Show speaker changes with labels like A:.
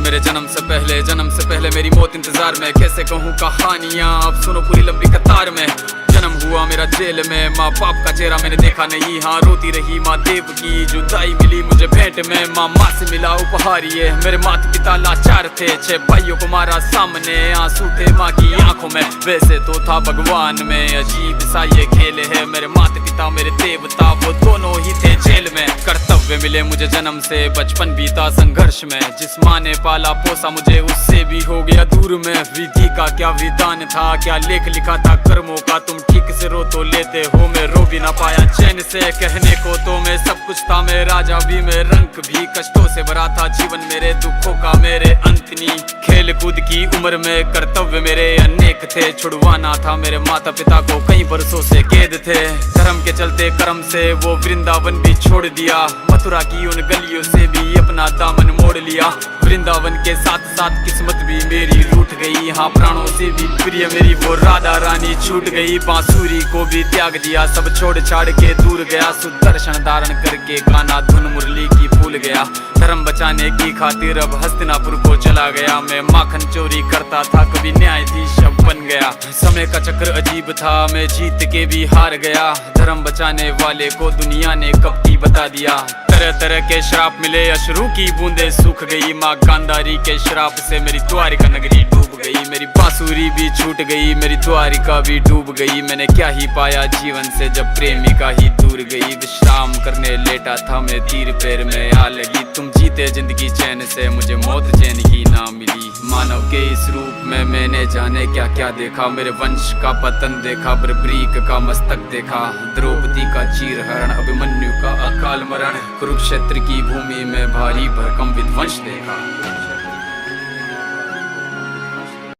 A: मेरे जन्म से पहले मेरी मौत इंतजार में। कैसे कहूँ कहानियाँ, अब सुनो पूरी लंबी कतार में। जन्म हुआ मेरा जेल में, माँ बाप का चेहरा मैंने देखा नहीं। हाँ रोती रही माँ देव की जुदाई मिली मुझे भेंट में। माँ से मिला उपहार ये, मेरे माता पिता लाचार थे। 6 भाइयों को मारा सामने, आंसू थे माँ की आंखों में। वैसे तो था भगवान में, अजीब सा ये खेल है। मेरे माता पिता मेरे देवता, वो दोनों ही थे जेल में। कर्तव्य मिले मुझे जन्म से, बचपन बीता संघर्ष में। जिस माँ ने पाला पोसा मुझे, उससे भी हो गया दूर में। विधि का क्या विधान था, क्या लेख लिखा था कर्मों का। तुम ठीक से रो तो लेते हो, मैं रो भी ना पाया चैन से। कहने को तो मैं सब कुछ था, मैं राजा भी, मैं रंक भी। कष्टों से भरा था जीवन मेरे, दुखों का मेरे अंत नहीं। खेल कूद की उम्र में कर्तव्य मेरे अनेक थे। छुड़वाना था मेरे माता पिता को, कई बरसों से कैद थे। धर्म के चलते कर्म से वो वृंदावन भी छोड़ दिया। मथुरा की उन गलियों से भी अपना दामन मोड़ लिया। वृंदावन के साथ साथ किस्मत भी मेरी रूठ गई। हाँ प्राणों से भी प्रिय मेरी वो राधा रानी छूट गई। बांसुरी को भी त्याग दिया, सब छोड़ छाड़ के दूर गया। सुदर्शन धारण करके गाना धुन मुरली की भूल गया। धर्म बचाने की खातिर अब हस्तिनापुर को चला गया। मैं माखन चोरी करता था, कभी न्यायाधीश अब बन गया। समय का चक्र अजीब था, मैं जीत के भी हार गया। धर्म बचाने वाले को दुनिया ने कपटी बता दिया। तरह तरह के श्राप मिले, अश्रु की बूंदे सूख गई। माँ गांधारी के श्राप से मेरी द्वारिका नगरी डूब गई। मेरी बांसुरी भी छूट गई, मेरी द्वारिका भी डूब गई। मैंने क्या ही पाया जीवन से जब प्रेमिका ही दूर गई। विश्राम करने लेटा था मैं, तीर पैर में आ लगी। तुम जीते जिंदगी चैन से, मुझे मौत चैन की ना मिली। मानव के इस रूप में मैंने जाने क्या क्या देखा। मेरे वंश का पतन देखा, बर्बरीक का मस्तक देखा। द्रौपदी का चीरहरण, अभिमन्यु का अकाल मरण। कुरुक्षेत्र की भूमि में भारी भरकम विध्वंस देखा।